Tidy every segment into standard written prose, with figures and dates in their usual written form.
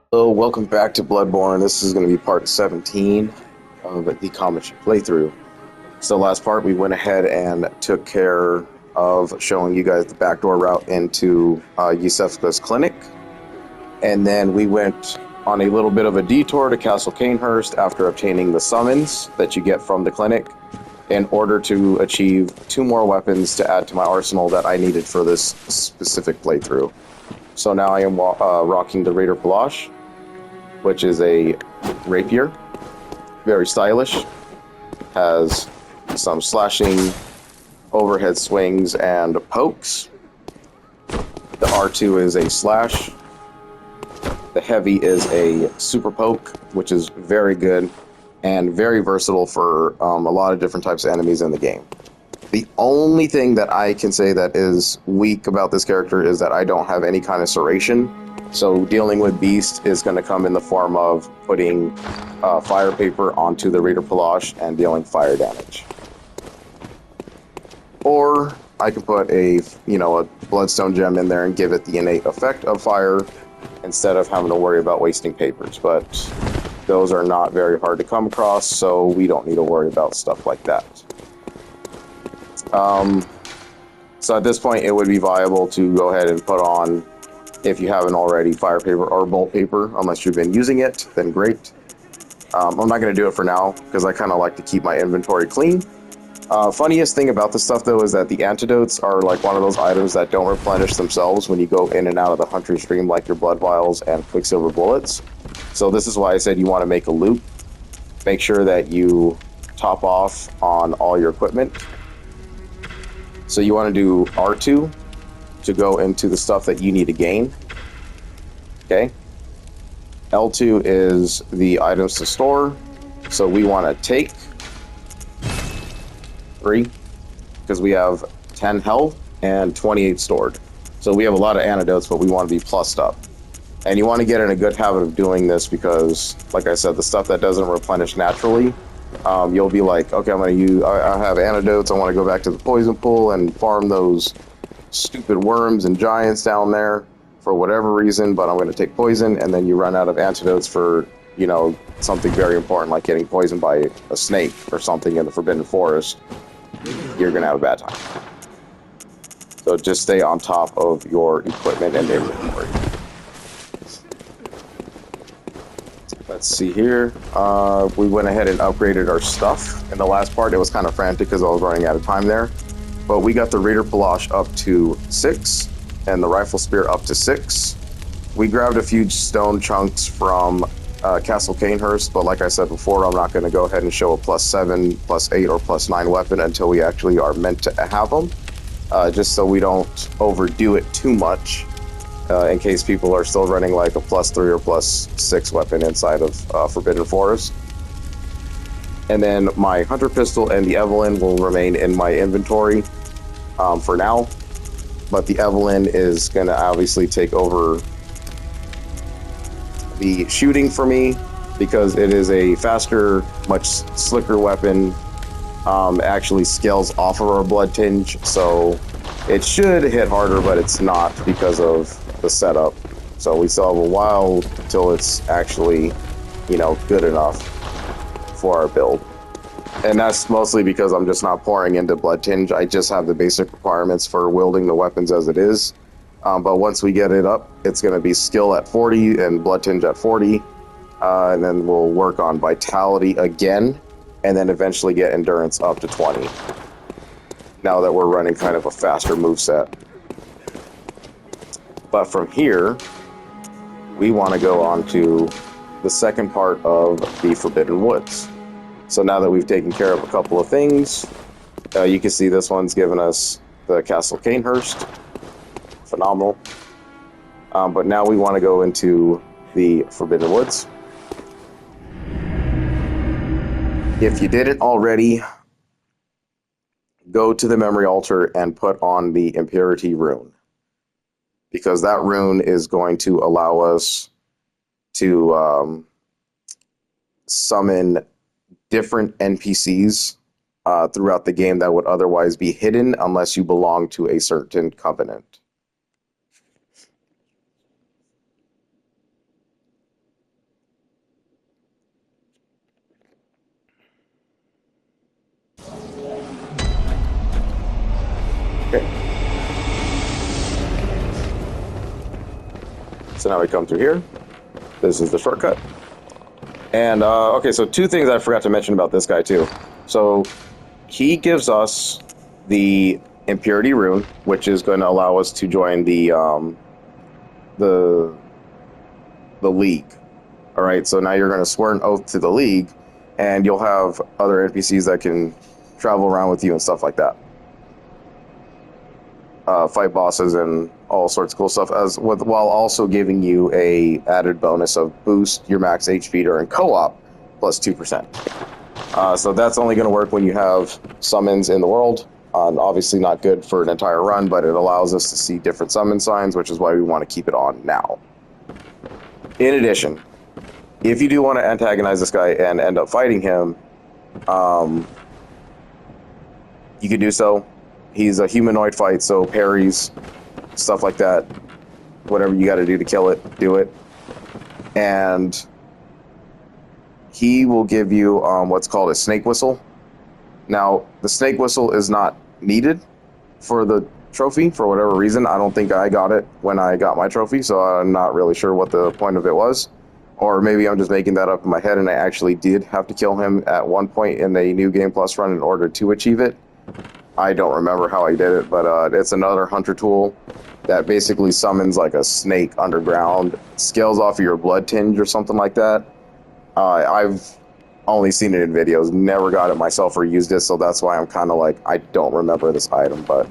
Hello, welcome back to Bloodborne. This is going to be part 17 of the comic playthrough. So last part, we went ahead and took care of showing you guys the backdoor route into Yusefka's clinic. And then we went on a little bit of a detour to Castle Canehurst after obtaining the summons that you get from the clinic in order to achieve 2 more weapons to add to my arsenal that I needed for this specific playthrough. So now I am rocking the Raider Palache, which is a rapier, very stylish, has some slashing, overhead swings, and pokes. The R2 is a slash. The heavy is a super poke, which is very good and very versatile for a lot of different types of enemies in the game. The only thing that I can say that is weak about this character is that I don't have any kind of serration. So dealing with Beast is going to come in the form of putting fire paper onto the Raider Palache and dealing fire damage. Or I can put a bloodstone gem in there and give it the innate effect of fire instead of having to worry about wasting papers. But those are not very hard to come across, so we don't need to worry about stuff like that. So at this point, it would be viable to go ahead and put on, if you haven't already, fire paper or bolt paper, unless you've been using it, then great. I'm not going to do it for now, because I kind of like to keep my inventory clean. Funniest thing about this stuff, though, is that the antidotes are like one of those items that don't replenish themselves when you go in and out of the hunter's dream, like your blood vials and quicksilver bullets. So this is why I said you want to make a loop. Make sure that you top off on all your equipment. So you want to do R2 to go into the stuff that you need to gain. Okay. L2 is the items to store. So we want to take 3, because we have 10 health and 28 stored. So we have a lot of antidotes, but we want to be plussed up. And you want to get in a good habit of doing this because, like I said, the stuff that doesn't replenish naturally, you'll be like, okay, I have antidotes, I want to go back to the poison pool and farm those stupid worms and giants down there for whatever reason, but I'm going to take poison, and then you run out of antidotes for, something very important, like getting poisoned by a snake or something in the Forbidden Forest. You're going to have a bad time. So just stay on top of your equipment and inventory. Let's see here. We went ahead and upgraded our stuff. In the last part, it was kind of frantic because I was running out of time there. But we got the Raider Palache up to 6, and the Rifle Spear up to 6. We grabbed a few stone chunks from Castle Canehurst, but like I said before, I'm not going to go ahead and show a +7, +8, or +9 weapon until we actually are meant to have them, just so we don't overdo it too much. In case people are still running like a +3 or +6 weapon inside of Forbidden Forest. And then my Hunter Pistol and the Evelyn will remain in my inventory for now. But the Evelyn is going to obviously take over the shooting for me because it is a faster, much slicker weapon. Actually scales off of our blood tinge, so it should hit harder, but it's not because of the setup. So we still have a while till it's actually, good enough for our build. And that's mostly because I'm just not pouring into blood tinge. I just have the basic requirements for wielding the weapons as it is. But once we get it up, it's going to be skill at 40 and blood tinge at 40. And then we'll work on vitality again, and then eventually get endurance up to 20. Now that we're running kind of a faster moveset. But from here, we want to go on to the second part of the Forbidden Woods. So now that we've taken care of a couple of things, you can see this one's given us the Castle Canehurst. Phenomenal. But now we want to go into the Forbidden Woods. If you didn't already, go to the memory altar and put on the Impurity rune, because that rune is going to allow us to summon different NPCs throughout the game that would otherwise be hidden unless you belong to a certain covenant. So now we come through here. This is the shortcut. And, okay, so two things I forgot to mention about this guy, too. So, he gives us the Impurity Rune, which is going to allow us to join the League. Alright, so now you're going to swear an oath to the League, and you'll have other NPCs that can travel around with you and stuff like that. Fight bosses and all sorts of cool stuff, while also giving you a added bonus of boost your max HP during co-op plus 2%. So that's only going to work when you have summons in the world. Obviously not good for an entire run, but it allows us to see different summon signs, which is why we want to keep it on now. In addition, if you do want to antagonize this guy and end up fighting him, you can do so. He's a humanoid fight, so parries, stuff like that. Whatever you got to do to kill it, do it. And he will give you what's called a snake whistle. Now, the snake whistle is not needed for the trophy for whatever reason. I don't think I got it when I got my trophy, so I'm not really sure what the point of it was. Or maybe I'm just making that up in my head and I actually did have to kill him at one point in the New Game Plus run in order to achieve it. I don't remember how I did it, but it's another hunter tool that basically summons like a snake underground, scales off of your blood tinge or something like that. I've only seen it in videos, never got it myself or used it, so that's why I'm kind of like, I don't remember this item, but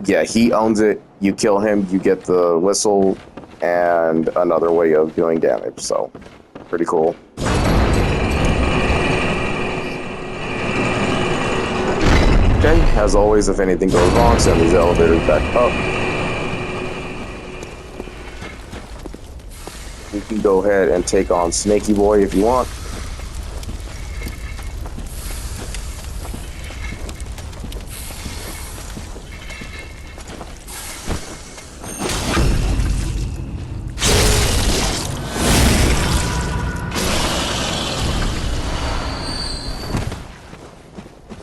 yeah, he owns it. You kill him, you get the whistle and another way of doing damage, so pretty cool. Okay, as always, if anything goes wrong, send these elevators back up. You can go ahead and take on Snaky Boy if you want.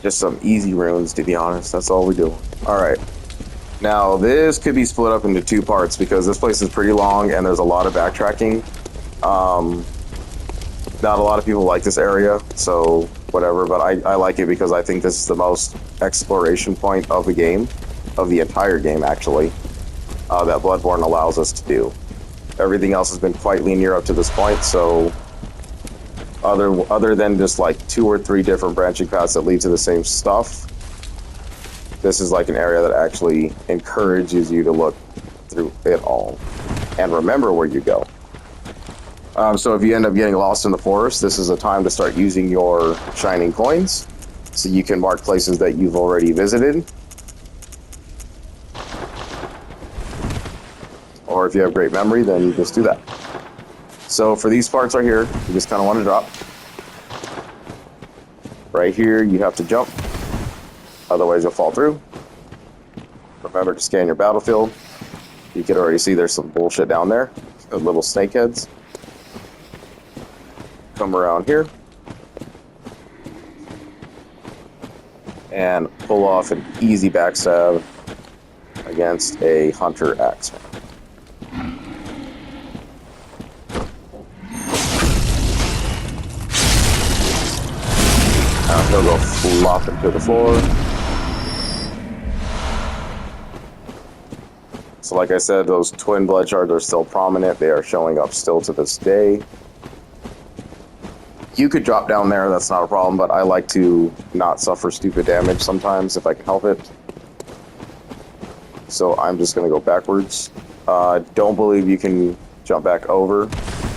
Just some easy runes, to be honest. That's all we do. Alright. Now, this could be split up into two parts because this place is pretty long and there's a lot of backtracking. Not a lot of people like this area, so whatever, but I like it because I think this is the most exploration point of the game, of the entire game, actually, that Bloodborne allows us to do. Everything else has been quite linear up to this point, so other than just like 2 or 3 different branching paths that lead to the same stuff, this is like an area that actually encourages you to look through it all and remember where you go. So if you end up getting lost in the forest, this is a time to start using your shining coins so you can mark places that you've already visited. Or if you have great memory, then you just do that. So for these parts right here, you just kind of want to drop. Right here, you have to jump. Otherwise, you'll fall through. Remember to scan your battlefield. You can already see there's some bullshit down there. The little snakeheads. Come around here. And pull off an easy backstab against a hunter axeman. He'll go flopping to the floor. So like I said, those twin blood shards are still prominent. They are showing up still to this day. You could drop down there, that's not a problem, but I like to not suffer stupid damage sometimes if I can help it. So I'm just going to go backwards. Don't believe you can jump back over.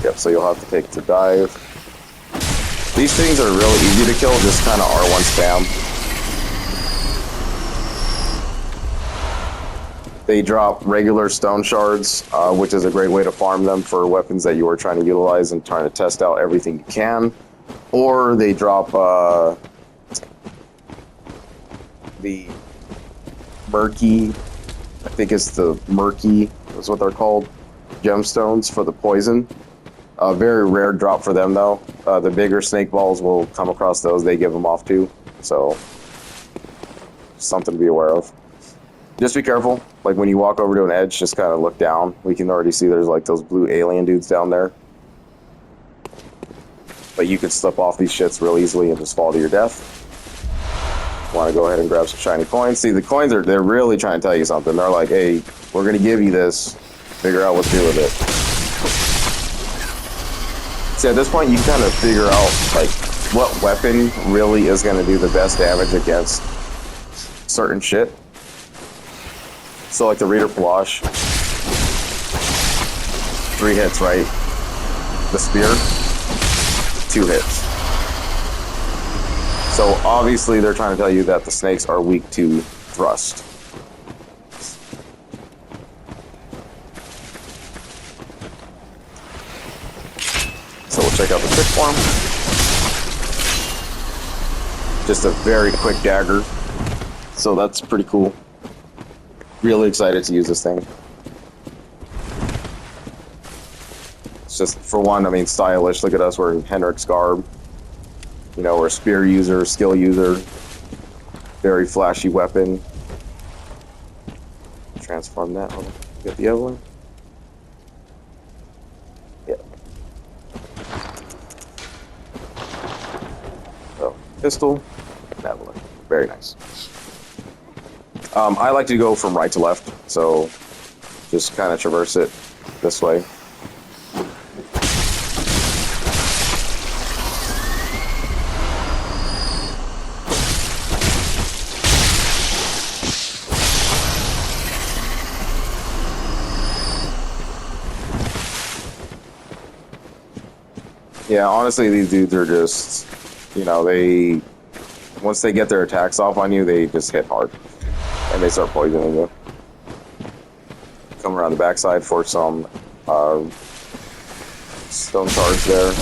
Yep, so you'll have to take the dive. These things are really easy to kill, just kind of R1 spam. They drop regular stone shards, which is a great way to farm them for weapons that you are trying to utilize and trying to test out everything you can. Or they drop the murky, I think it's the murky, is what they're called, gemstones for the poison. A very rare drop for them, though. The bigger snake balls will come across those. They give them off, too. So, something to be aware of. Just be careful. Like when you walk over to an edge, just kind of look down. We can already see there's like those blue alien dudes down there. But you could slip off these shits real easily and just fall to your death. Want to go ahead and grab some shiny coins. See, the coins they're really trying to tell you something. They're like, hey, we're going to give you this. Figure out what to do with it. See, at this point, you kind of figure out like what weapon really is going to do the best damage against certain shit. So like the Reader Palash, 3 hits, right? The spear, 2 hits. So obviously they're trying to tell you that the snakes are weak to thrust. So we'll check out the trick form. Just a very quick dagger. So that's pretty cool. Really excited to use this thing. It's just, for one, I mean, stylish. Look at us wearing Henrik's garb. You know, we're a spear user, skill user. Very flashy weapon. Transform that. Hold on. Get the other one. Yeah. So, pistol. Benevolent. Very nice. I like to go from right to left, so just kind of traverse it this way. Yeah, honestly, these dudes are just, you know, once they get their attacks off on you, they just hit hard. And they start poisoning you. Come around the backside for some stone shards there.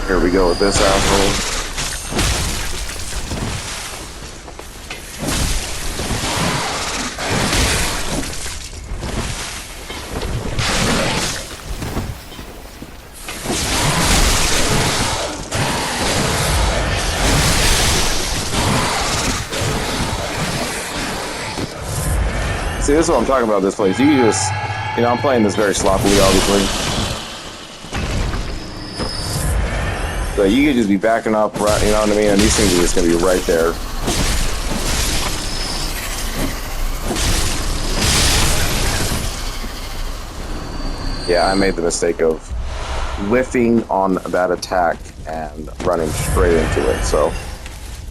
Here we go with this asshole. See, this is what I'm talking about, this place. You just, you know, I'm playing this very sloppily, obviously. But you could just be backing up, right, you know what I mean? And these things are just going to be right there. Yeah, I made the mistake of whiffing on that attack and running straight into it. So,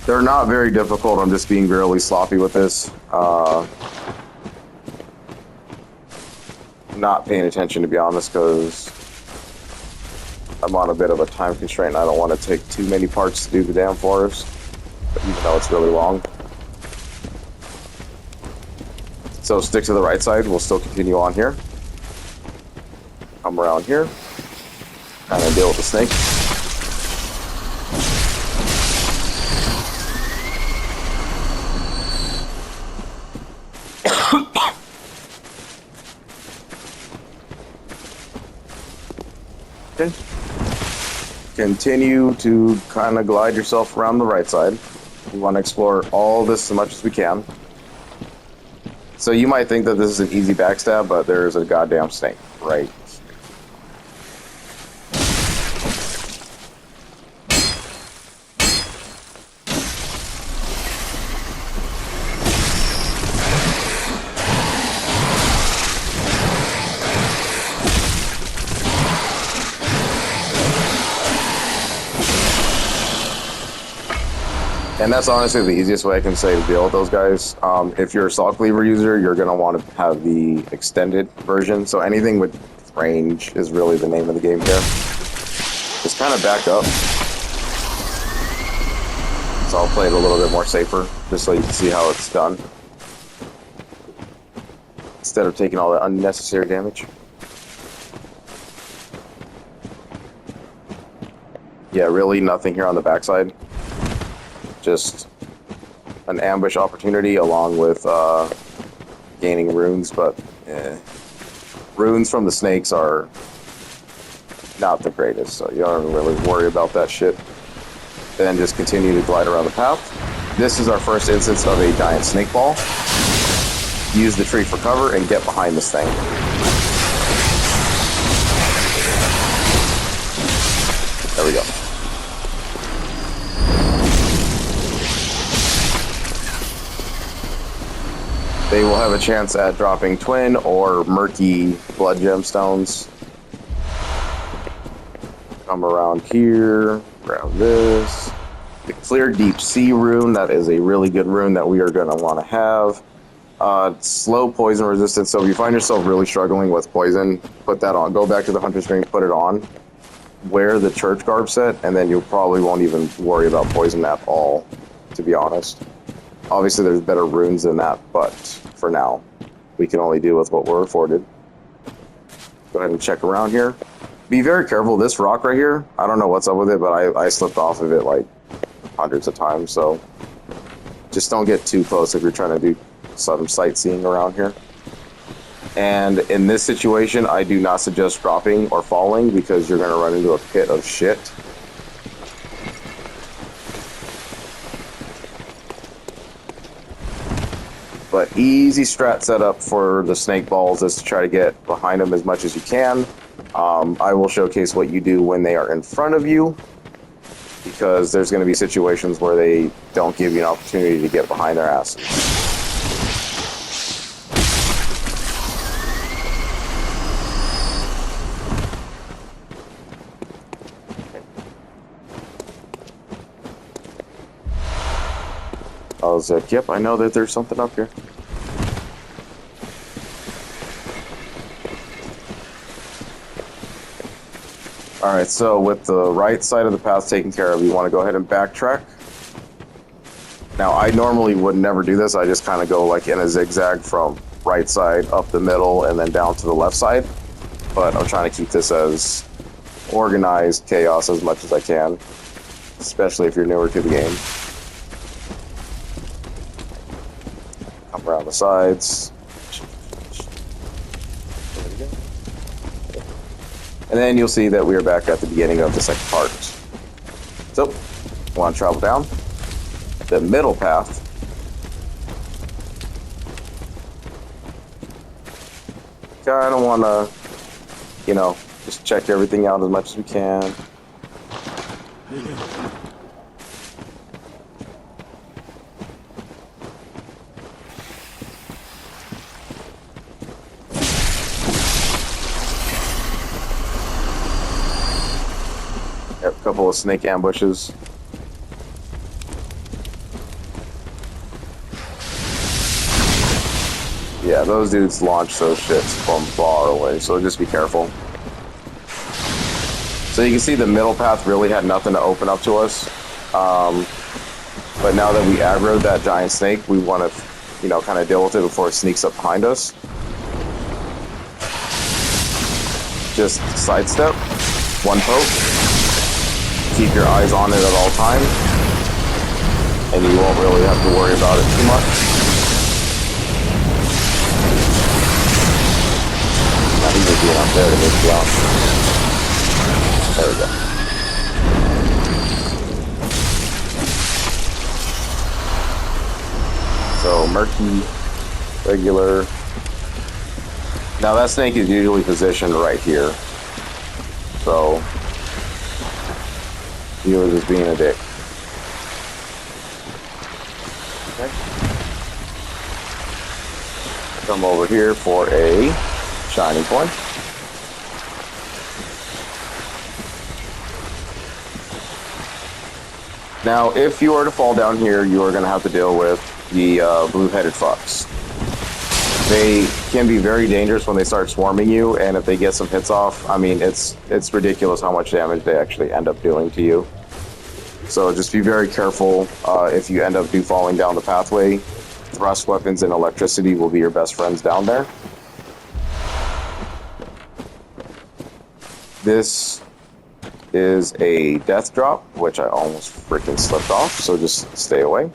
they're not very difficult. I'm just being really sloppy with this. Not paying attention, to be honest, because I'm on a bit of a time constraint. I don't want to take too many parts to do the damn forest, even though it's really long. So stick to the right side. We'll still continue on here. Come around here. Kind of deal with the snake. Okay. Continue to kind of glide yourself around the right side. We want to explore all this as much as we can. So you might think that this is an easy backstab, but there's a goddamn snake right. And that's honestly the easiest way I can say to deal with those guys. If you're a Salt Cleaver user, you're going to want to have the extended version. So anything with range is really the name of the game here. Just kind of back up. So I'll play it a little bit more safer, just so you can see how it's done. Instead of taking all that unnecessary damage. Yeah, really nothing here on the backside. Just an ambush opportunity along with gaining runes, but runes from the snakes are not the greatest, so you don't really worry about that shit. Then just continue to glide around the path. This is our first instance of a giant snake ball. Use the tree for cover and get behind this thing. There we go. They will have a chance at dropping twin or murky blood gemstones. Come around here, grab this. The clear deep sea rune, that is a really good rune that we are going to want to have. Slow poison resistance, so if you find yourself really struggling with poison, put that on. Go back to the hunter screen, put it on. Wear the church garb set, and then you probably won't even worry about poison at all, to be honest. Obviously there's better runes than that, but for now, we can only deal with what we're afforded. Go ahead and check around here. Be very careful, this rock right here, I don't know what's up with it, but I slipped off of it like hundreds of times, so just don't get too close if you're trying to do some sightseeing around here. And in this situation, I do not suggest dropping or falling because you're going to run into a pit of shit. But easy strat setup for the snake balls is to try to get behind them as much as you can. I will showcase what you do when they are in front of you, because there's going to be situations where they don't give you an opportunity to get behind their ass. I was like, yep, I know that there's something up here. Alright, so with the right side of the path taken care of, you want to go ahead and backtrack. Now, I normally would never do this. I just kind of go like in a zigzag from right side up the middle and then down to the left side. But I'm trying to keep this as organized chaos as much as I can, especially if you're newer to the game. Come around the sides. And then you'll see that we are back at the beginning of the second part. So, we want to travel down the middle path. Kind of want to, you know, just check everything out as much as we can. A couple of snake ambushes. Yeah, those dudes launch those shits from far away, so just be careful. So you can see the middle path really had nothing to open up to us. But now that we aggroed that giant snake, we want to, you know, kind of deal with it before it sneaks up behind us. Just sidestep, one poke. Keep your eyes on it at all times, and you won't really have to worry about it too much. Now he's just being up there to make you out. There we go. So murky, regular. Now that snake is usually positioned right here. So he was just being a dick. Okay. Come over here for a shining point. Now, if you were to fall down here, you are going to have to deal with the blue-headed fucks. They can be very dangerous when they start swarming you, and if they get some hits off, I mean, it's ridiculous how much damage they actually end up doing to you. So just be very careful if you end up falling down the pathway. Thrust weapons and electricity will be your best friends down there. This is a death drop, which I almost freaking slipped off, so just stay away.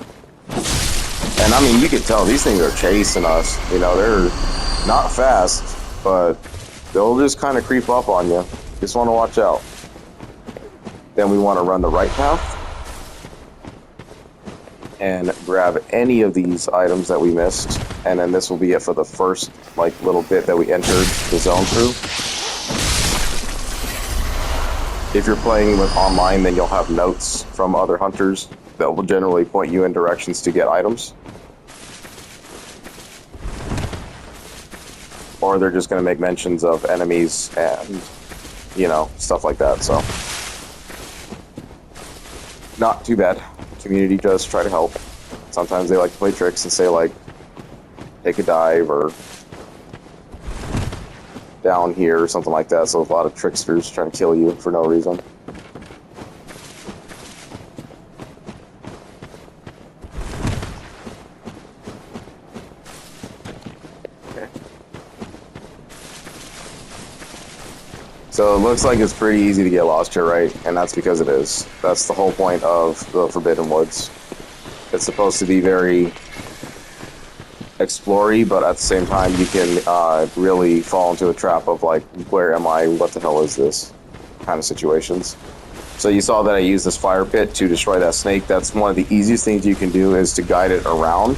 And I mean, you can tell these things are chasing us. You know, they're not fast, but they'll just kind of creep up on you. Just want to watch out. Then we want to run the right path. and grab any of these items that we missed, and then this will be it for the first like little bit that we entered the zone through. If you're playing with online, then you'll have notes from other hunters that will generally point you in directions to get items. Or they're just going to make mentions of enemies and, you know, stuff like that, so. Not too bad. Community does try to help. Sometimes they like to play tricks and say, like, take a dive or down here or something like that, so a lot of tricksters trying to kill you for no reason. So it looks like it's pretty easy to get lost here, right? And that's because it is. That's the whole point of the Forbidden Woods. It's supposed to be very explory, but at the same time you can really fall into a trap of like, where am I? What the hell is this? Kind of situations. So you saw that I used this fire pit to destroy that snake. That's one of the easiest things you can do, is to guide it around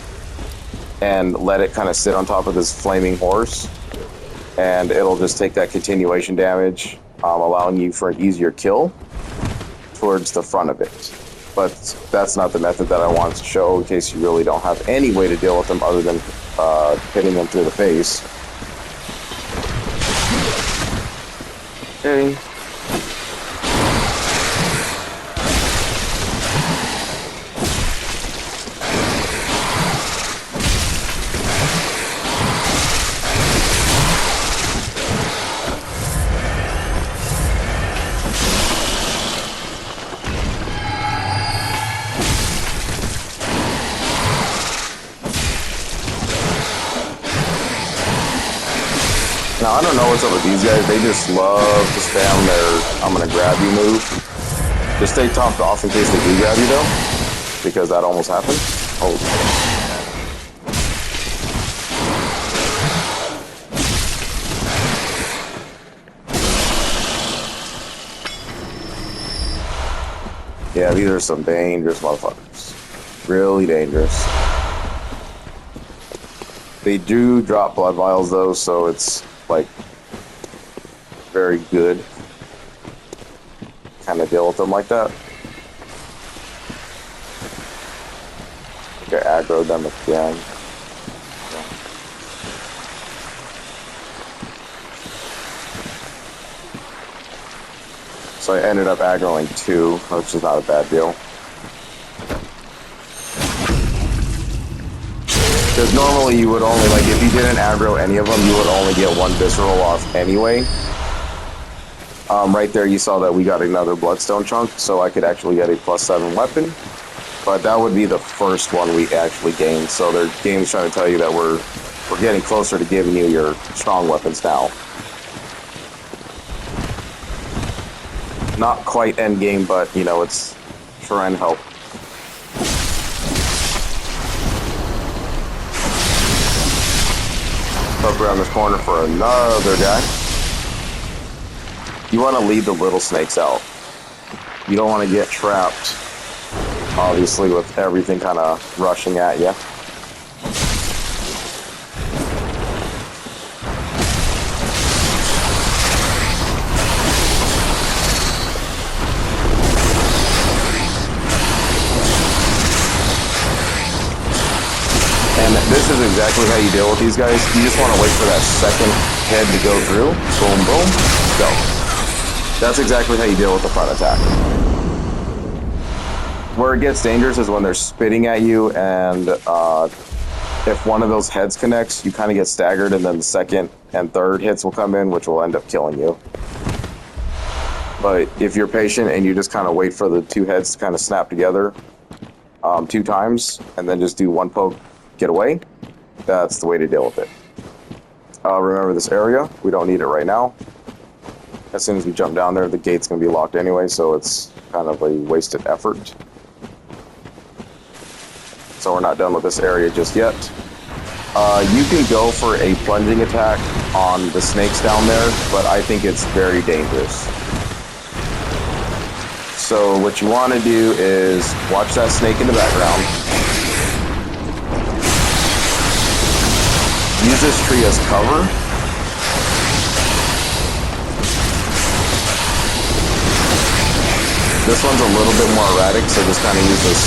and let it kind of sit on top of this flaming horse. And it'll just take that continuation damage, allowing you for an easier kill towards the front of it. But that's not the method that I wanted to show, in case you really don't have any way to deal with them other than hitting them through the face. Okay. Now, I don't know what's up with these guys. They just love to spam their I'm gonna grab you move. Just stay topped off in case they do grab you, though, because that almost happened. Oh. Yeah, these are some dangerous motherfuckers. Really dangerous. They do drop blood vials, though, so it's like very good kind of deal with them like that. Okay, aggroed them again. So I ended up aggroing 2, which is not a bad deal. Because normally you would only, like, if you didn't aggro any of them, you would only get 1 visceral off anyway. Right there you saw that we got another bloodstone chunk, so I could actually get a +7 weapon. But that would be the first one we actually gained, so their game's trying to tell you that we're getting closer to giving you your strong weapons now. Not quite end game, but, you know, it's trying to help. Up around this corner for another guy. You want to lead the little snakes out. You don't want to get trapped, obviously, with everything kind of rushing at you. This is exactly how you deal with these guys. You just want to wait for that second head to go through. Boom, boom, go. That's exactly how you deal with the front attack. Where it gets dangerous is when they're spitting at you, and if one of those heads connects, you kind of get staggered, and then the second and third hits will come in, which will end up killing you. But if you're patient and you just kind of wait for the 2 heads to kind of snap together 2 times, and then just do 1 poke, get away, that's the way to deal with it. Remember this area, we don't need it right now. As soon as we jump down there, the gate's going to be locked anyway, so it's kind of a wasted effort. So we're not done with this area just yet. You can go for a plunging attack on the snakes down there, but I think it's very dangerous. So what you want to do is watch that snake in the background. Use this tree as cover. This one's a little bit more erratic, so just kind of use this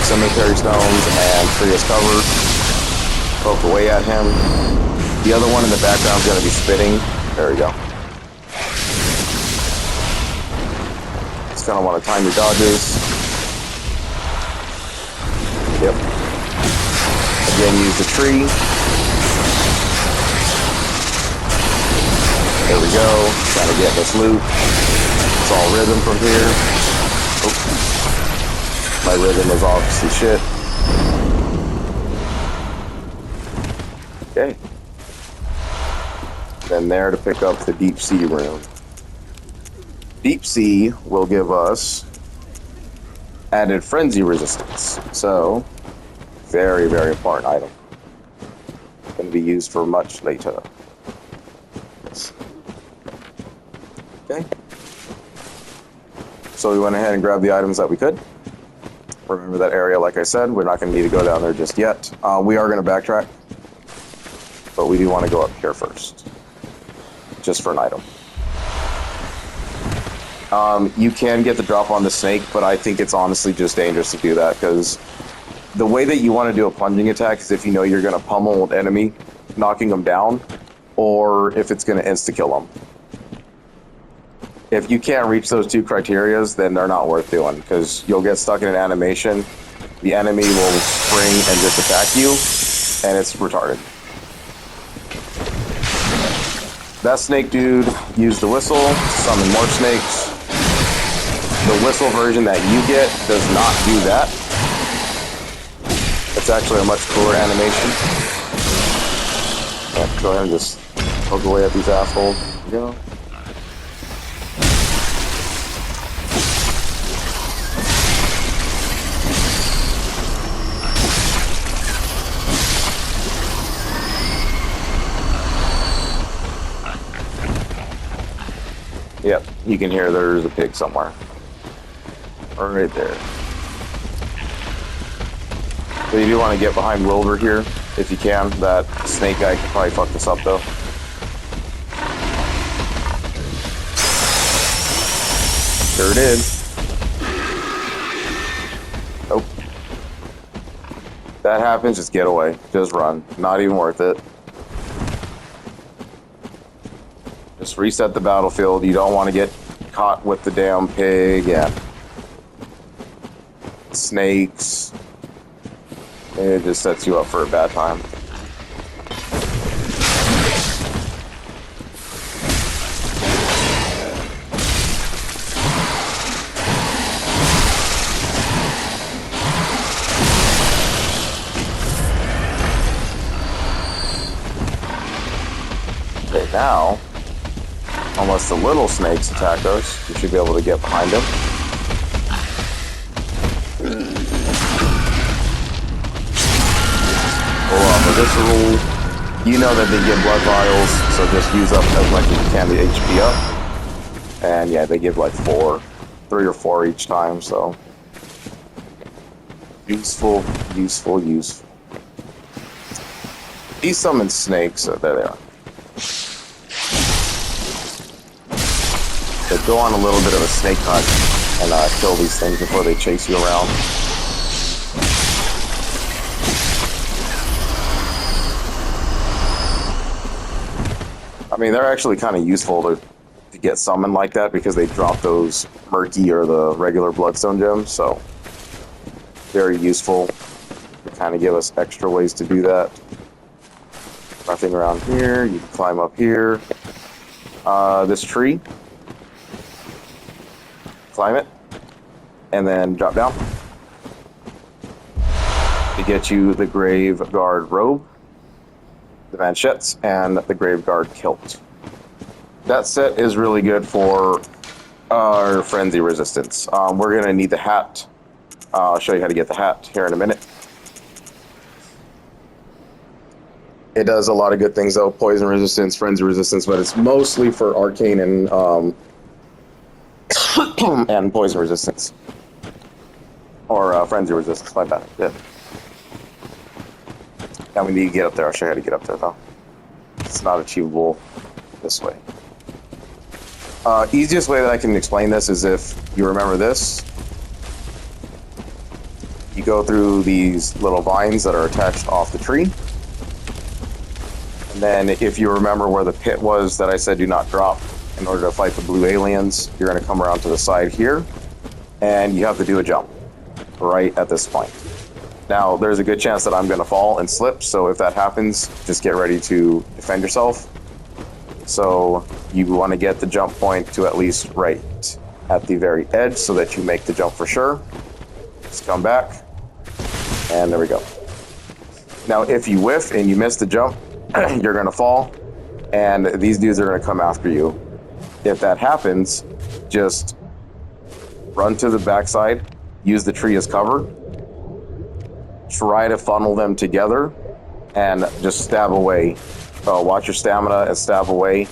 cemetery stones and tree as cover. Poke away at him. The other one in the background is going to be spitting. There we go. Just kind of want to time your dodges. Yep. Again, use the tree. There we go. Trying to get this loot. It's all rhythm from here. Oh. My rhythm is obviously shit. Okay. Then there to pick up the Deep Sea rune. Deep Sea will give us added frenzy resistance. So, very, very important item. Going to be used for much later. Okay. So we went ahead and grabbed the items that we could. Remember that area, like I said, we're not going to need to go down there just yet. We are going to backtrack, but we do want to go up here first, just for an item. You can get the drop on the snake, but I think it's honestly just dangerous to do that, because the way that you want to do a plunging attack is if you know you're going to pummel an enemy, knocking them down, or if it's going to insta-kill them. If you can't reach those two criterias, then they're not worth doing, because you'll get stuck in an animation, the enemy will spring and just attack you, and it's retarded. That snake dude used the whistle to summon more snakes. The whistle version that you get does not do that. It's actually a much cooler animation. Yeah, go ahead and just poke away at these assholes. There you go. Yep, you can hear there's a pig somewhere. Right there. So you do want to get behind Wilbur here, if you can. That snake guy could probably fuck this up, though. Sure did. Nope. That happens, just get away. Just run. Not even worth it. Just reset the battlefield. You don't want to get caught with the damn pig and snakes. It just sets you up for a bad time. Okay, now, unless the little snakes attack us, you should be able to get behind them. Visceral, you know that they give blood vials, so just use up as much as you can the HP up. And yeah, they give like 3 or 4 each time, so useful. These summon snakes, so there they are. They go on a little bit of a snake hunt and kill these things before they chase you around. I mean, they're actually kind of useful to get summoned like that because they drop those murky or the regular bloodstone gems, so very useful. They kind of give us extra ways to do that. Nothing around here. You can climb up here. This tree. Climb it. And then drop down. To get you the Grave Guard robe, the manchettes, and the Grave Guard kilt. That set is really good for our frenzy resistance. We're going to need the hat. I'll show you how to get the hat here in a minute. It does a lot of good things though, poison resistance, frenzy resistance, but it's mostly for arcane and and poison resistance. Or frenzy resistance, my bad. Yeah. Now we need to get up there. I'll show you how to get up there, though. It's not achievable this way. Easiest way that I can explain this is if you remember this. You go through these little vines that are attached off the tree. And then if you remember where the pit was that I said do not drop in order to fight the blue aliens, you're going to come around to the side here. And you have to do a jump right at this point. Now, there's a good chance that I'm going to fall and slip, so if that happens, just get ready to defend yourself. So you want to get the jump point to at least right at the very edge so that you make the jump for sure. Just come back, and there we go. Now, if you whiff and you miss the jump, you're going to fall, and these dudes are going to come after you. If that happens, just run to the backside, use the tree as cover, try to funnel them together, and just stab away. Watch your stamina and stab away.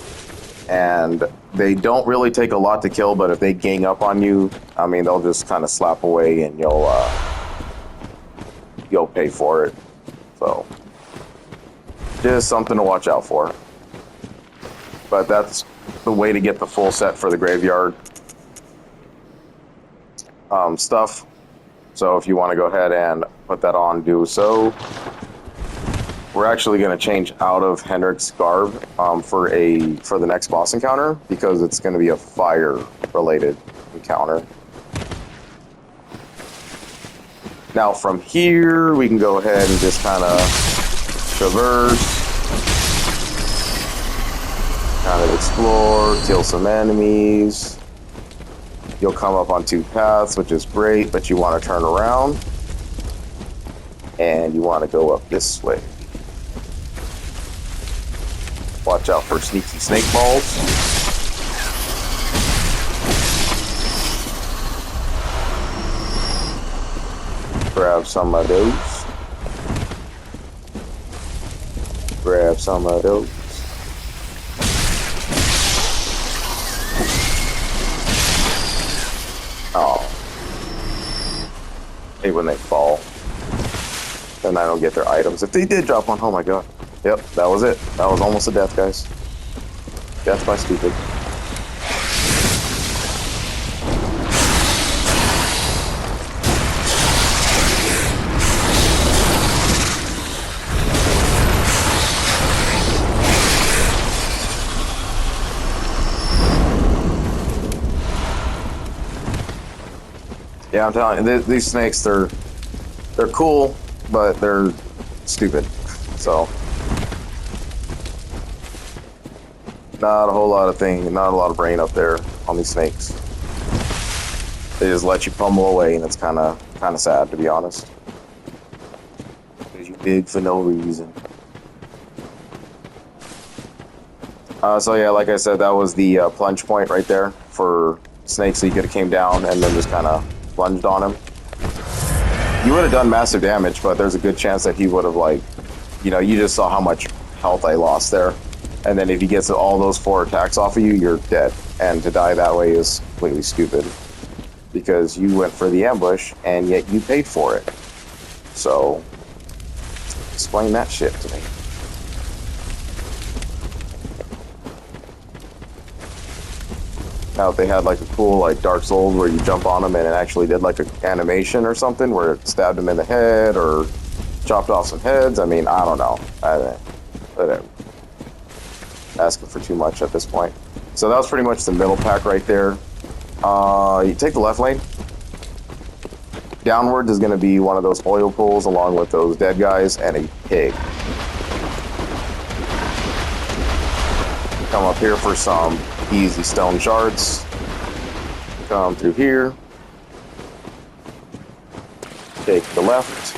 And they don't really take a lot to kill, but if they gang up on you, I mean, they'll just kind of slap away, and you'll pay for it. So, just something to watch out for. But that's the way to get the full set for the graveyard stuff. So if you want to go ahead and put that on, do so. We're actually going to change out of Hendrick's garb for the next boss encounter, because it's going to be a fire-related encounter. Now from here, we can go ahead and just kind of traverse, kind of explore, kill some enemies. You'll come up on two paths, which is great, but you want to turn around, and you want to go up this way. Watch out for sneaky snake balls. Grab some of those. Grab some of those. Oh. Hey, when they fall. Then I don't get their items. If they did drop one, oh my god. Yep, that was it. That was almost a death, guys. Death by stupid. Yeah, I'm telling you, these snakes, they're cool, but they're stupid. So, not a whole lot of brain up there on these snakes. They just let you pummel away, and it's kind of sad, to be honest. Because you big for no reason. So yeah, like I said, that was the plunge point right there for snakes. So you could have came down and then just kind of plunged on him. You would have done massive damage, but there's a good chance that he would have, like, you just saw how much health I lost there. And then if he gets all those 4 attacks off of you, you're dead. And to die that way is completely stupid. Because you went for the ambush, and yet you paid for it. So, explain that shit to me. Now, if they had like a cool like Dark Souls where you jump on them and it actually did like an animation or something where it stabbed them in the head or chopped off some heads, I mean, I don't know. Whatever. Asking for too much at this point. So that was pretty much the middle pack right there. You take the left lane. Downwards is going to be one of those oil pools along with those dead guys and a pig. Come up here for some easy stone shards. Come through here. Take the left.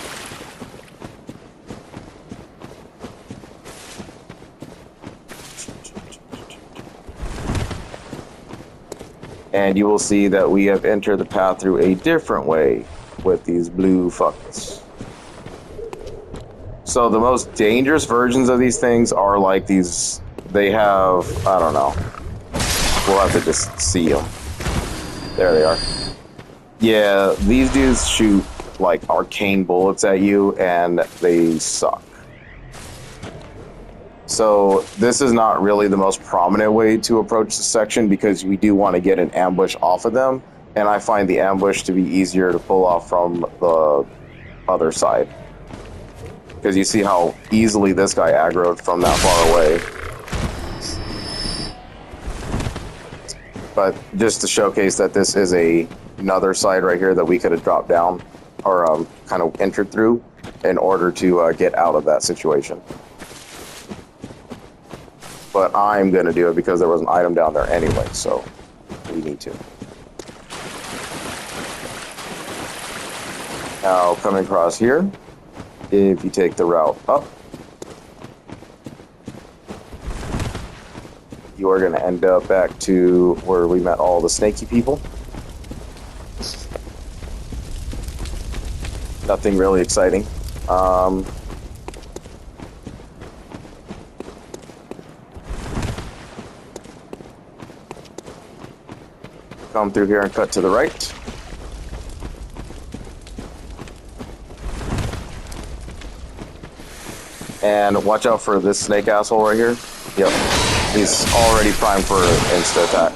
And you will see that we have entered the path through a different way with these blue fuckers. So the most dangerous versions of these things are like these. They have, I don't know. We'll have to just see them. There they are. Yeah, these dudes shoot like arcane bullets at you, and they suck. So this is not really the most prominent way to approach the section because we do want to get an ambush off of them, and I find the ambush to be easier to pull off from the other side. Because you see how easily this guy aggroed from that far away. But just to showcase that this is another side right here that we could have dropped down or kind of entered through in order to get out of that situation. But I'm going to do it because there was an item down there anyway, so we need to. Now, coming across here, if you take the route up, you are going to end up back to where we met all the snaky people. Nothing really exciting. Come through here and cut to the right. And watch out for this snake asshole right here. Yep. He's already primed for insta attack.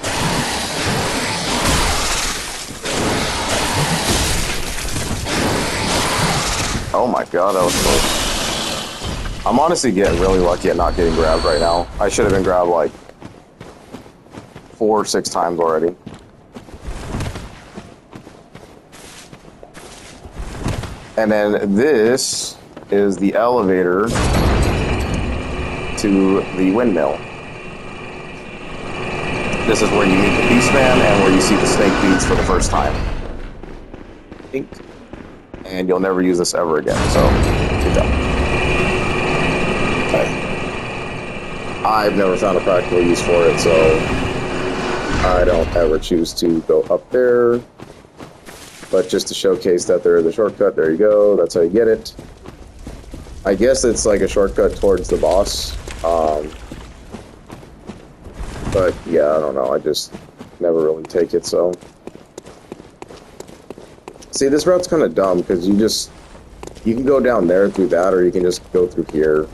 Oh my god, that was close. I'm honestly getting really lucky at not getting grabbed right now. I should have been grabbed like 4 or 6 times already. And then this is the elevator to the windmill. This is where you meet the Beastman and where you see the snake beads for the first time. Pink. And you'll never use this ever again, so good job. Okay. I've never found a practical use for it, so I don't ever choose to go up there. But just to showcase that there is a shortcut, there you go, that's how you get it. I guess it's like a shortcut towards the boss. But yeah, I don't know, I just never really take it, so. See, this route's kind of dumb, because you can go down there through that, or you can just go through here.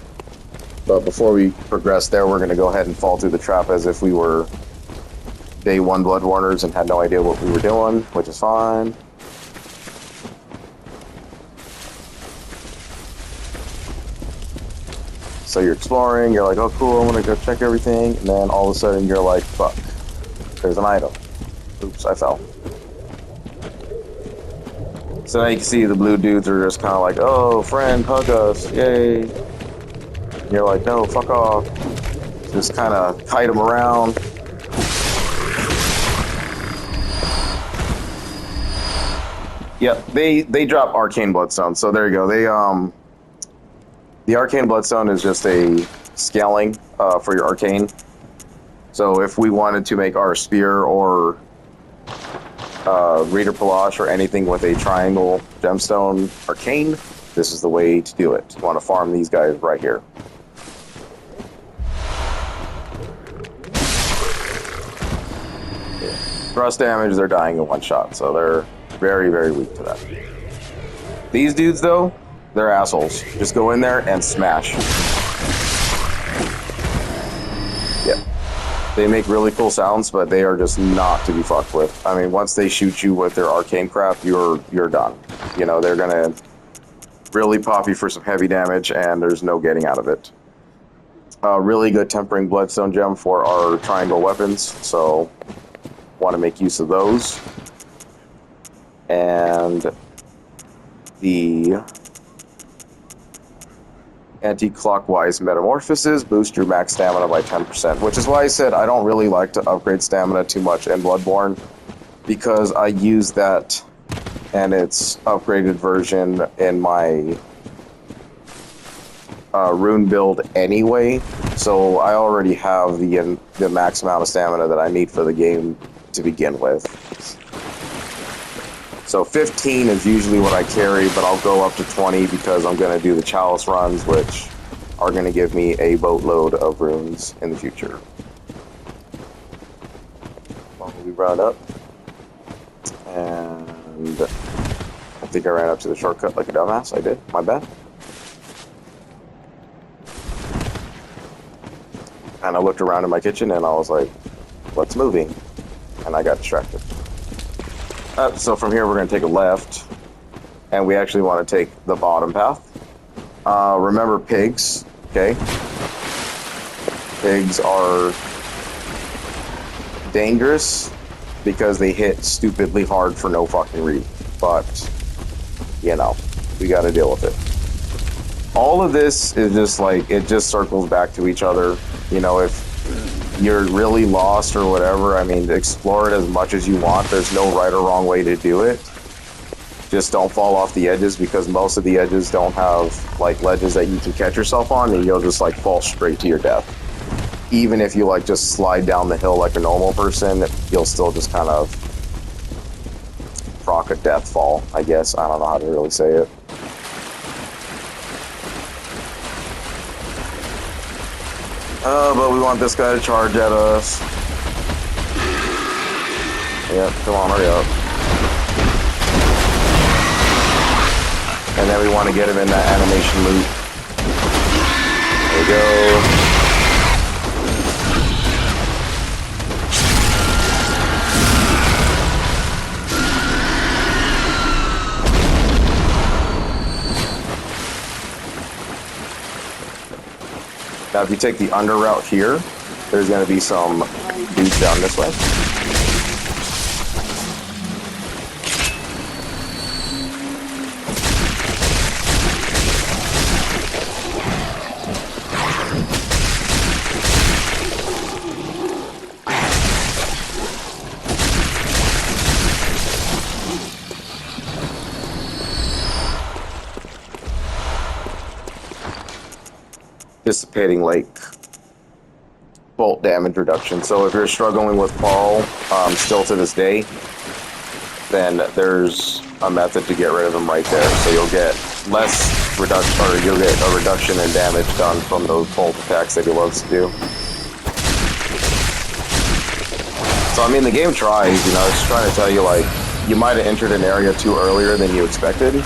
But before we progress there, we're going to go ahead and fall through the trap as if we were day 1 Bloodborners and had no idea what we were doing, which is fine. So you're exploring, you're like, oh cool, I'm gonna go check everything, and then all of a sudden you're like, fuck, there's an item. Oops, I fell. So now you can see the blue dudes are just kind of like, oh, friend, hug us, yay. And you're like, no, fuck off. Just kind of kite them around. Yep, they drop arcane bloodstone, so there you go. The arcane bloodstone is just a scaling for your arcane. So if we wanted to make our spear or reader palash or anything with a triangle gemstone arcane, this is the way to do it. You want to farm these guys right here. Thrust damage, they're dying in 1 shot, so they're very, very weak to that. These dudes, though, they're assholes. Just go in there and smash. Yeah. They make really cool sounds, but they are just not to be fucked with. I mean, once they shoot you with their arcane crap, you're done. You know, they're gonna really pop you for some heavy damage, and there's no getting out of it. Really good tempering bloodstone gem for our triangle weapons, so want to make use of those. And the anti-clockwise metamorphosis boost your max stamina by 10%, which is why I said I don't really like to upgrade stamina too much in Bloodborne, because I use that and its upgraded version in my rune build anyway, so I already have the max amount of stamina that I need for the game to begin with. So 15 is usually what I carry, but I'll go up to 20 because I'm going to do the chalice runs, which are going to give me a boatload of runes in the future. While we run up. And I think I ran up to the shortcut like a dumbass. I did. My bad. And I looked around in my kitchen and I was like, what's moving? And I got distracted. So from here, we're going to take a left. And we actually want to take the bottom path. Remember pigs, okay? Pigs are dangerous because they hit stupidly hard for no fucking reason. But, you know, we got to deal with it. All of this is just like, it just circles back to each other. You know, if you're really lost or whatever, I mean, explore it as much as you want. There's no right or wrong way to do it. Just don't fall off the edges, because most of the edges don't have like ledges that you can catch yourself on, and you'll just like fall straight to your death. Even if you like just slide down the hill like a normal person, you'll still just kind of proc a death fall, I guess. I don't know how to really say it. But we want this guy to charge at us. Yep, come on, hurry up. And then we want to get him in that animation loop. There we go. Now, if you take the under route here, there's going to be some dudes down this way. Dissipating Lake bolt damage reduction. So if you're struggling with Paul still to this day, then there's a method to get rid of him right there. So you'll get less reduction, or you'll get a reduction in damage done from those bolt attacks that he loves to do. So I mean, the game tries, you know, it's trying to tell you, like, you might have entered an area too earlier than you expected.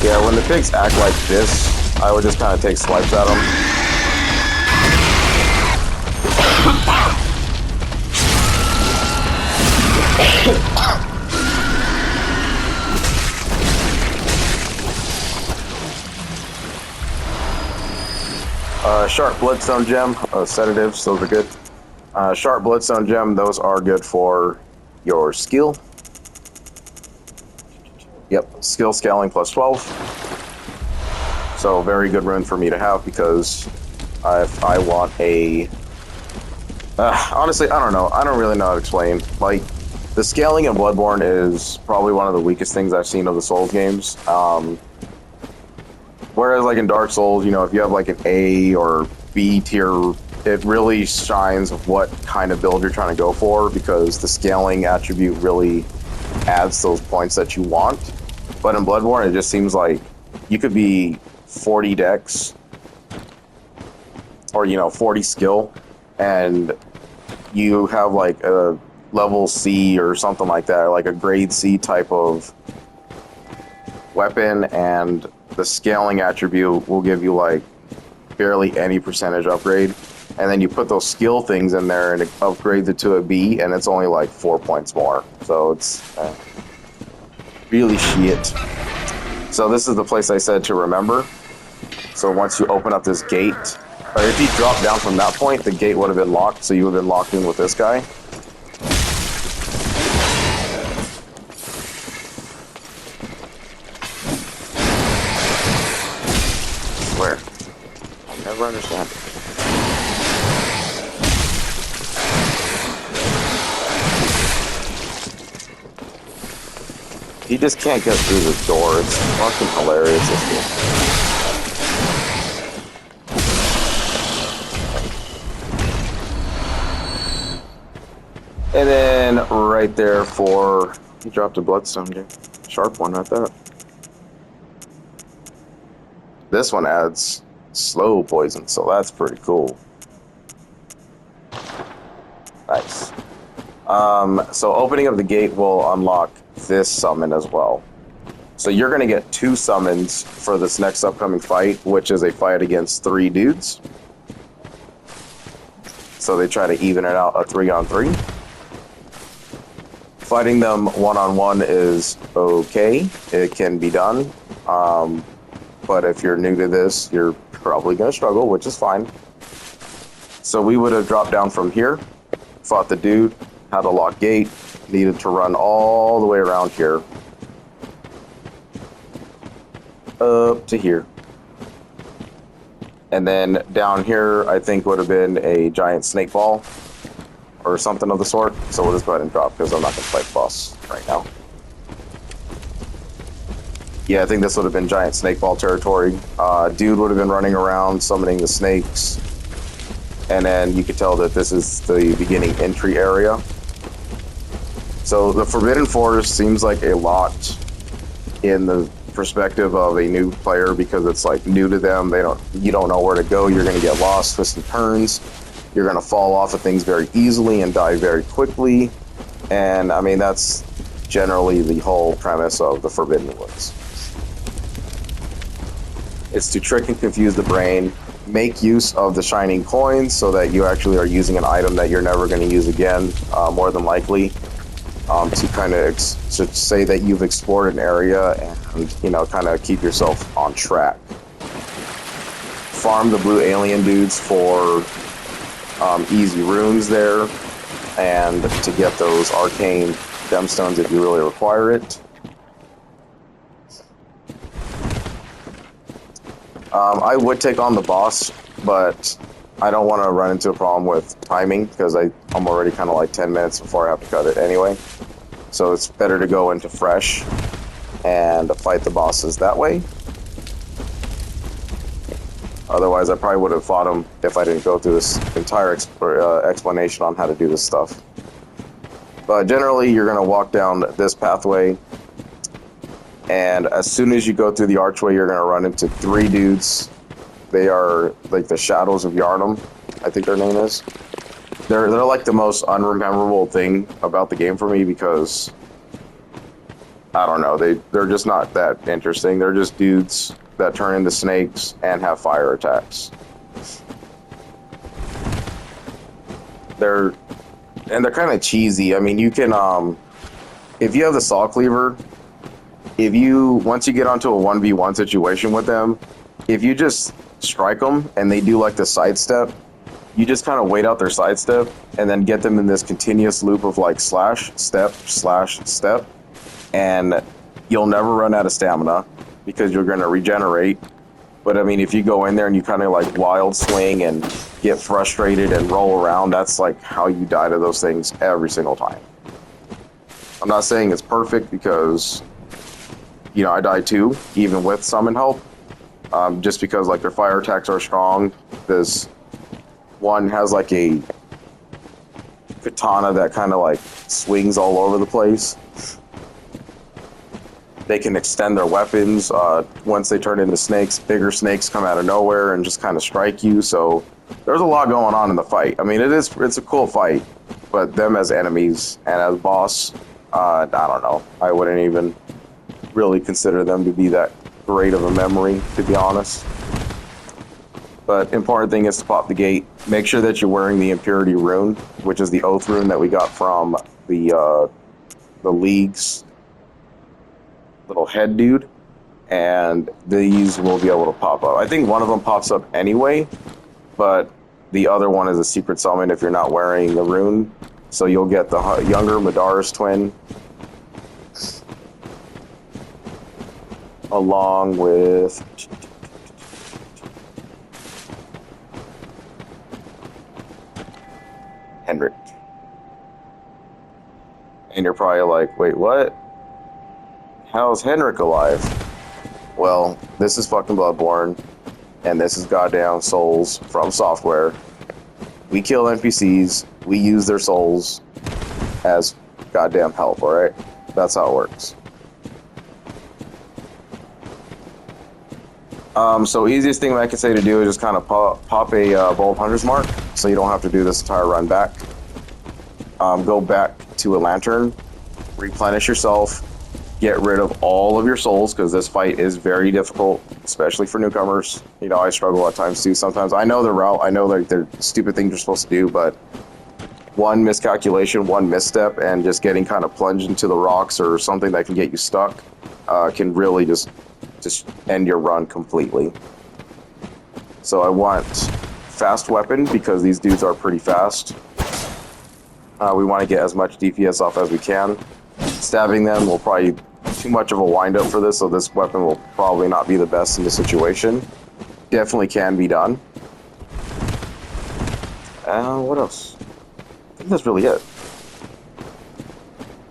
Yeah, when the pigs act like this, I would just kind of take swipes at them. Sharp Bloodstone Gem, sedatives, those are good. Sharp Bloodstone Gem, those are good for your skill. Yep, skill scaling plus 12. So very good rune for me to have, because if I want a... honestly, I don't know. I don't really know how to explain. Like, the scaling in Bloodborne is probably one of the weakest things I've seen of the Souls games. Whereas, like, in Dark Souls, you know, if you have, like, an A or B tier, it really shines what kind of build you're trying to go for, because the scaling attribute really adds those points that you want. But in Bloodborne, it just seems like you could be 40 dex, or, you know, 40 skill, and you have, like, a level C or something like that, like a grade C type of weapon, and the scaling attribute will give you, like, barely any percentage upgrade. And then you put those skill things in there and it upgrades it to a B, and it's only like 4 points more. So it's really shit. So this is the place I said to remember. So once you open up this gate, or if you drop down from that point, the gate would have been locked, so you would have been locked in with this guy. Where? I'll never understand it. He just can't get through the door. It's fucking hilarious, this game. And then right there for... He dropped a bloodstone, dude. Sharp one, not that. This one adds slow poison, so that's pretty cool. Nice. So opening of the gate will unlock this summon as well. So you're going to get 2 summons for this next upcoming fight, which is a fight against 3 dudes. So they try to even it out, a 3-on-3. Fighting them 1-on-1 is okay. It can be done. But if you're new to this, you're probably going to struggle, which is fine. So we would have dropped down from here, fought the dude, had a lock gate, needed to run all the way around here, up to here. And then down here, I think would have been a giant snake ball or something of the sort. So we'll just go ahead and drop because I'm not going to fight the boss right now. Yeah, I think this would have been giant snake ball territory. Dude would have been running around summoning the snakes. And then you could tell that this is the beginning entry area. So the Forbidden Forest seems like a lot in the perspective of a new player because it's like new to them. You don't know where to go. You're going to get lost, twists and turns. You're going to fall off of things very easily and die very quickly. And I mean, that's generally the whole premise of the Forbidden Woods. It's to trick and confuse the brain, make use of the shining coins so that you actually are using an item that you're never going to use again, more than likely, to kind of to say that you've explored an area and, you know, kind of keep yourself on track. Farm the blue alien dudes for easy runes there, and to get those arcane gemstones if you really require it. I would take on the boss, but I don't want to run into a problem with timing because I'm already kind of like 10 minutes before I have to cut it anyway. So it's better to go into fresh and fight the bosses that way. Otherwise, I probably would have fought him if I didn't go through this entire explanation on how to do this stuff. But generally, you're going to walk down this pathway. And as soon as you go through the archway, you're going to run into 3 dudes. They are like the Shadows of Yharnam, I think their name is. They're like the most unrememberable thing about the game for me because, I don't know, they're just not that interesting. They're just dudes that turn into snakes and have fire attacks. They're kind of cheesy. I mean, you can, if you have the Saw Cleaver, once you get onto a 1v1 situation with them, if you just strike them and they do like the sidestep, you just kind of wait out their sidestep and then get them in this continuous loop of like slash, step, and you'll never run out of stamina because you're going to regenerate. But I mean, if you go in there and you kind of like wild swing and get frustrated and roll around, that's like how you die to those things every single time. I'm not saying it's perfect because, you know, I die too, even with summon help, just because like their fire attacks are strong. This one has like a katana that kind of like swings all over the place. They can extend their weapons. Once they turn into snakes, bigger snakes come out of nowhere and just kind of strike you. So there's a lot going on in the fight. I mean, it's a cool fight, but them as enemies and as boss, I don't know. I wouldn't even really consider them to be that great of a memory, to be honest. But important thing is to pop the gate. Make sure that you're wearing the Impurity rune, which is the Oath rune that we got from the League's little head dude, and these will be able to pop up. I think one of them pops up anyway, but the other one is a secret summon if you're not wearing the rune. So you'll get the younger Madara's twin, along with Henrik. And you're probably like, wait, what? How's Henrik alive? Well, this is fucking Bloodborne, and this is goddamn Souls from Software. We kill NPCs, we use their souls as goddamn help, alright? That's how it works. So easiest thing I can say to do is just kind of pop a Bold Hunter's Mark, so you don't have to do this entire run back. Go back to a lantern, replenish yourself, get rid of all of your souls, because this fight is very difficult, especially for newcomers. You know, I struggle at times too. Sometimes I know the route, I know they're stupid things you're supposed to do, but one miscalculation, one misstep, and just getting kind of plunged into the rocks or something that can get you stuck can really just end your run completely. So I want fast weapon because these dudes are pretty fast. We want to get as much DPS off as we can. Stabbing them will probably too much of a wind up for this, so this weapon will probably not be the best in the situation. Definitely can be done. What else? I think that's really it.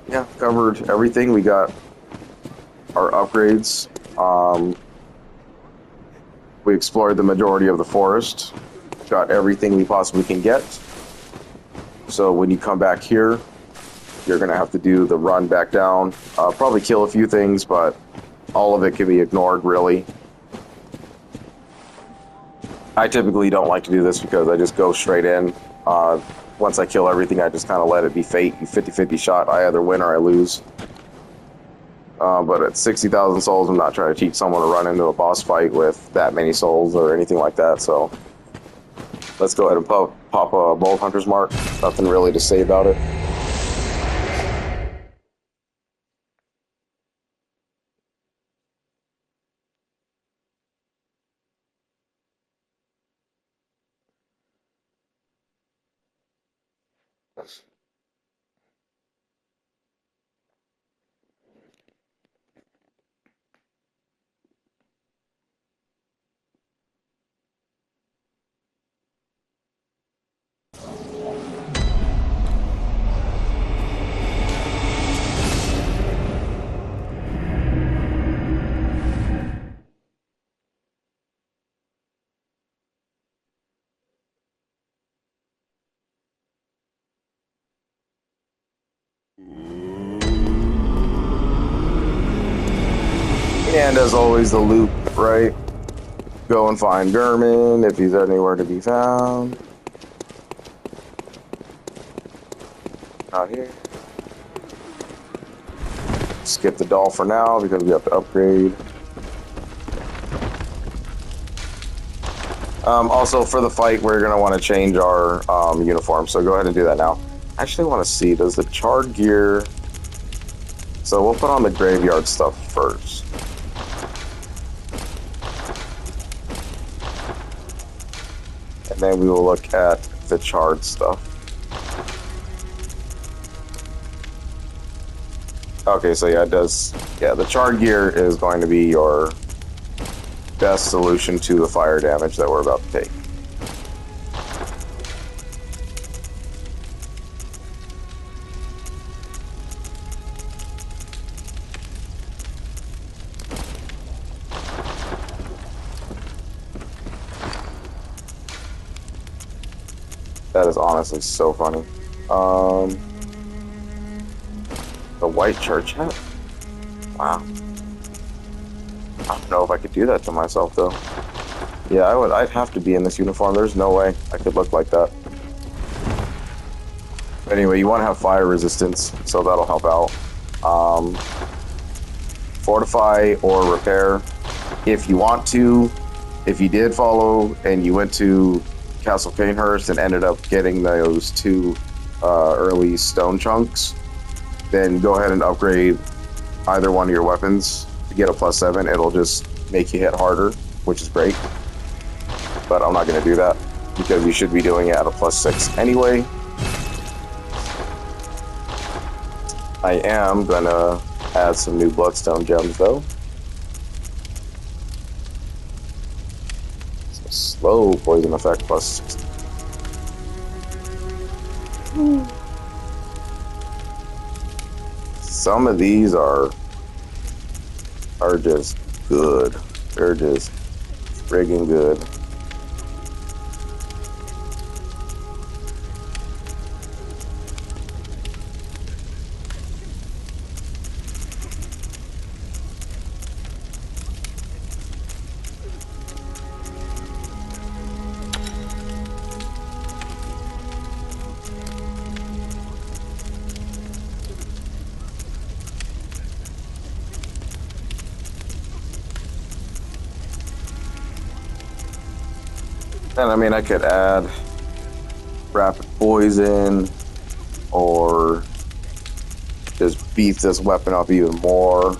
Yeah, covered everything. We got our upgrades. We explored the majority of the forest. Got everything we possibly can get. So when you come back here, you're going to have to do the run back down. Probably kill a few things, but all of it can be ignored, really. I typically don't like to do this because I just go straight in. Once I kill everything, I just kind of let it be fate. You 50-50 shot. I either win or I lose. But at 60,000 souls, I'm not trying to teach someone to run into a boss fight with that many souls or anything like that. So let's go ahead and pop a Bold Hunter's Mark. Nothing really to say about it. And as always, the loop, right? Go and find Gurman if he's anywhere to be found. Not here. Skip the doll for now because we have to upgrade. Also, for the fight, we're going to want to change our uniform, so go ahead and do that now. I actually want to see, does the charred gear... So we'll put on the graveyard stuff first. And then we will look at the charred stuff. Okay, so yeah, it does... Yeah, the charred gear is going to be your best solution to the fire damage that we're about to take. That is honestly so funny. The white church hat? Wow. I don't know if I could do that to myself though. Yeah, I'd have to be in this uniform. There's no way I could look like that. Anyway, you want to have fire resistance, so that'll help out. Fortify or repair if you want to. If you did follow and you went to Castle Canehurst and ended up getting those two early stone chunks, then go ahead and upgrade either one of your weapons to get a +7. It'll just make you hit harder, which is great. But I'm not going to do that because you should be doing it at a +6 anyway. I am going to add some new bloodstone gems though. So slow poison effect +60. Some of these are just good. They're just friggin' good. And I mean, I could add rapid poison or just beef this weapon up even more.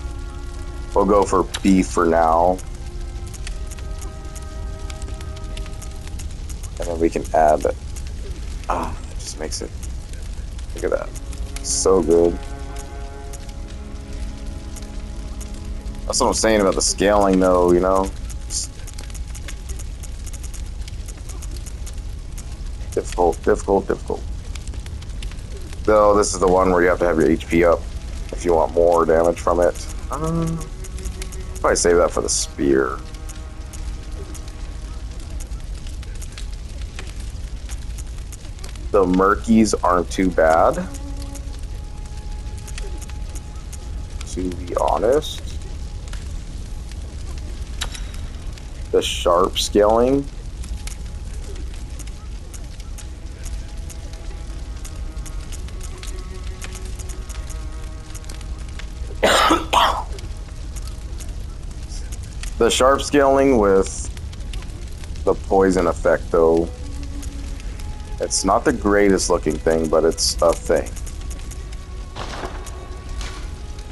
We'll go for beef for now. And then we can add it just makes it, look at that, so good. That's what I'm saying about the scaling though, you know? Difficult. Though this is the one where you have to have your HP up if you want more damage from it. Probably save that for the spear. The murkies aren't too bad, to be honest. The sharp scaling. The sharp scaling with the poison effect, though, it's not the greatest looking thing, but it's a thing.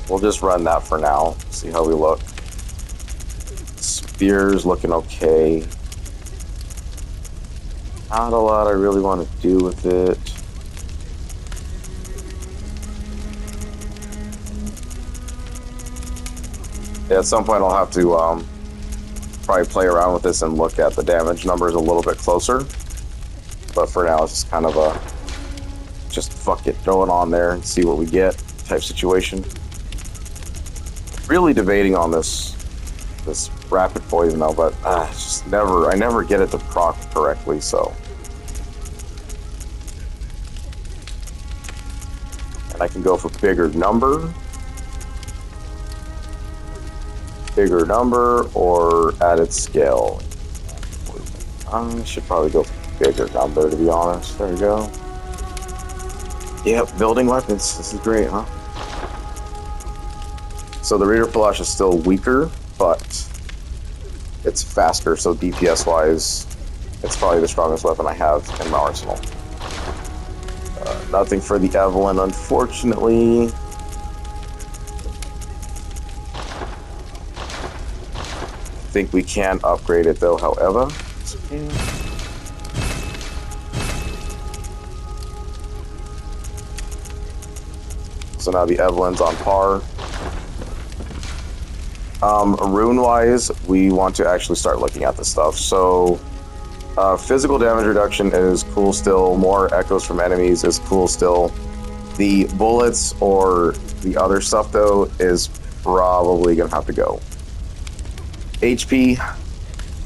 We'll just run that for now, see how we look. Spear's looking okay. Not a lot I really want to do with it. Yeah, at some point I'll have to probably play around with this and look at the damage numbers a little bit closer. But for now, it's just kind of a just fuck it, throw it on there and see what we get type situation. Really debating on this rapid poison though, but just I never get it to proc correctly, so. And I can go for bigger number or added scale. I should probably go for bigger number, to be honest. There we go. Yep, building weapons. This is great, huh? So the Reader Flash is still weaker, but it's faster, so DPS wise, it's probably the strongest weapon I have in my arsenal. Nothing for the Evelyn, unfortunately. I think we can upgrade it though, however. So now the Evelyn's on par. Rune wise, we want to actually start looking at this stuff. So physical damage reduction is cool still. More echoes from enemies is cool still. The bullets or the other stuff though is probably gonna have to go. HP,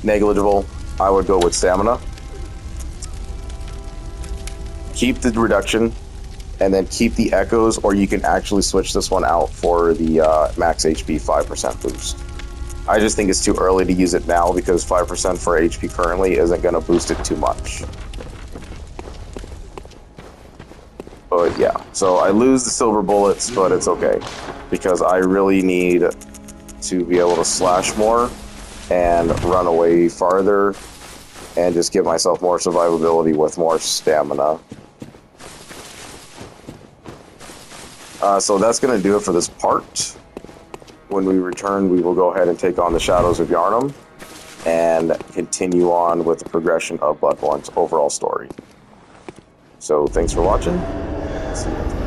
negligible. I would go with stamina. Keep the reduction, and then keep the echoes, or you can actually switch this one out for the max HP 5% boost. I just think it's too early to use it now because 5% for HP currently isn't going to boost it too much. But yeah, so I lose the silver bullets, but it's okay because I really need to be able to slash more and run away farther and just give myself more survivability with more stamina. So that's going to do it for this part. When we return, we will go ahead and take on the Shadows of Yharnam and continue on with the progression of Bloodborne's overall story. So thanks for watching. See you.